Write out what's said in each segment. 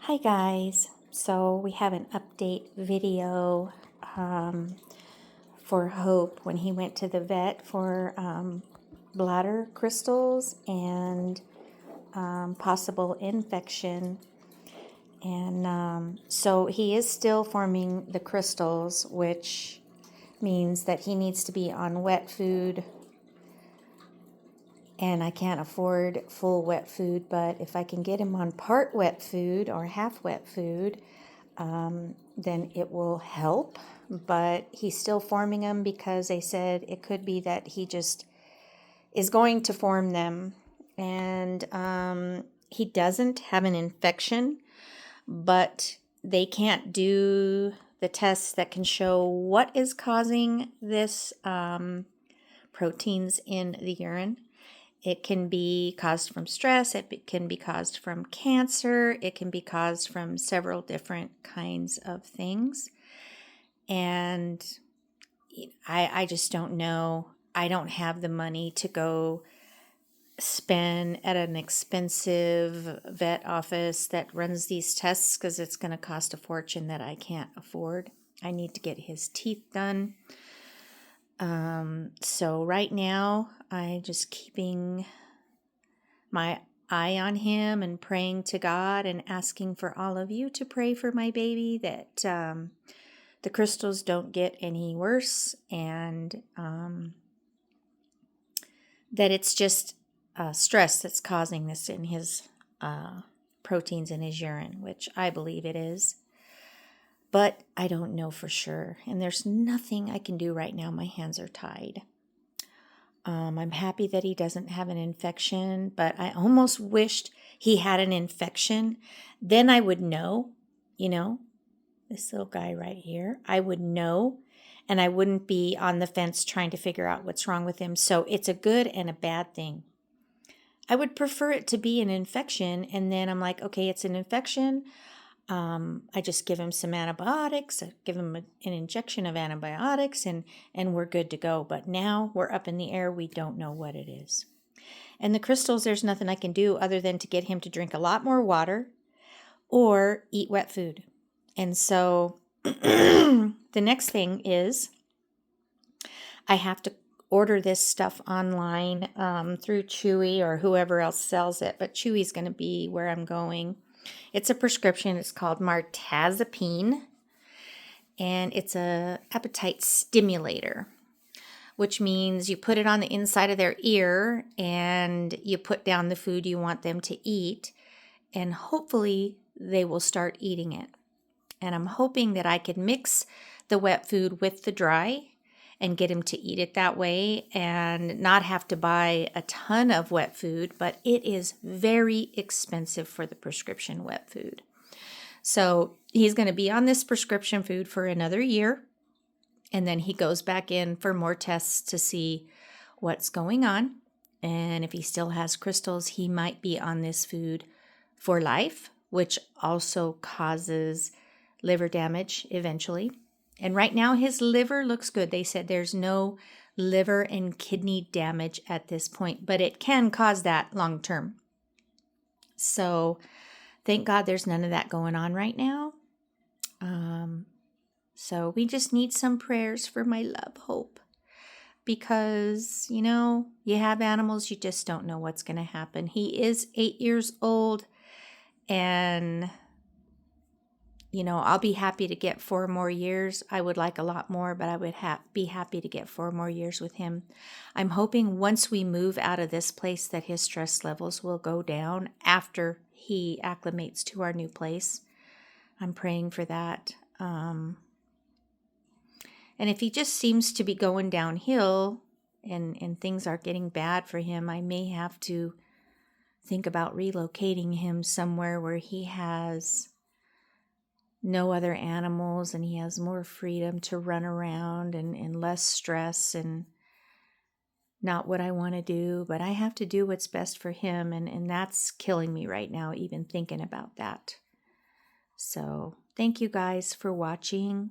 Hi guys, so we have an update video for Hope when he went to the vet for bladder crystals and possible infection. And so he is still forming the crystals, which means that he needs to be on wet food, and I can't afford full wet food, but if I can get him on part wet food or half wet food, then it will help. But he's still forming them because they said it could be that he just is going to form them. And he doesn't have an infection, but they can't do the tests that can show what is causing this proteins in the urine. It can be caused from stress, it can be caused from cancer, it can be caused from several different kinds of things. And I just don't know. I don't have the money to go spend at an expensive vet office that runs these tests because it's going to cost a fortune that I can't afford. I need to get his teeth done. So right now, I'm just keeping my eye on him and praying to God and asking for all of you to pray for my baby that the crystals don't get any worse and that it's just stress that's causing this in his proteins in his urine, which I believe it is. But I don't know for sure. And there's nothing I can do right now. My hands are tied. I'm happy that he doesn't have an infection, but I almost wished he had an infection. Then I would know, this little guy right here, I would know, and I wouldn't be on the fence trying to figure out what's wrong with him. So it's a good and a bad thing. I would prefer it to be an infection, and then I'm like, okay, it's an infection. I just give him some antibiotics, I give him an injection of antibiotics, and we're good to go. But now we're up in the air. We don't know what it is. And the crystals, there's nothing I can do other than to get him to drink a lot more water or eat wet food. And so the next thing is I have to order this stuff online through Chewy or whoever else sells it. But Chewy's going to be where I'm going. It's a prescription. It's called Mirtazapine, and it's a appetite stimulator, which means you put it on the inside of their ear and you put down the food you want them to eat, and hopefully they will start eating it. And I'm hoping that I could mix the wet food with the dry and get him to eat it that way and not have to buy a ton of wet food, but it is very expensive for the prescription wet food. So he's going to be on this prescription food for another year, and then he goes back in for more tests to see what's going on. And if he still has crystals, he might be on this food for life, which also causes liver damage eventually. And right now his liver looks good. They said there's no liver and kidney damage at this point, but it can cause that long term. So thank God there's none of that going on right now. So we just need some prayers for my love, Hope. Because, you have animals, you just don't know what's going to happen. He is 8 years old, and I'll be happy to get 4 more years. I would like a lot more, but I would be happy to get 4 more years with him. I'm hoping once we move out of this place that his stress levels will go down after he acclimates to our new place. I'm praying for that. And if he just seems to be going downhill and things are getting bad for him, I may have to think about relocating him somewhere where he has no other animals and he has more freedom to run around and less stress, and not what I want to do, but I have to do what's best for him, and that's killing me right now, even thinking about that. So thank you guys for watching.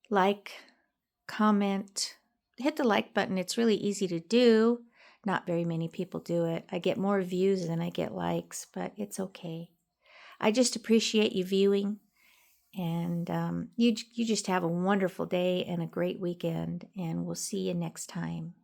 Like, comment, hit the like button. It's really easy to do. Not very many people do it. I get more views than I get likes, but it's okay. I just appreciate you viewing, and you just have a wonderful day and a great weekend, and we'll see you next time.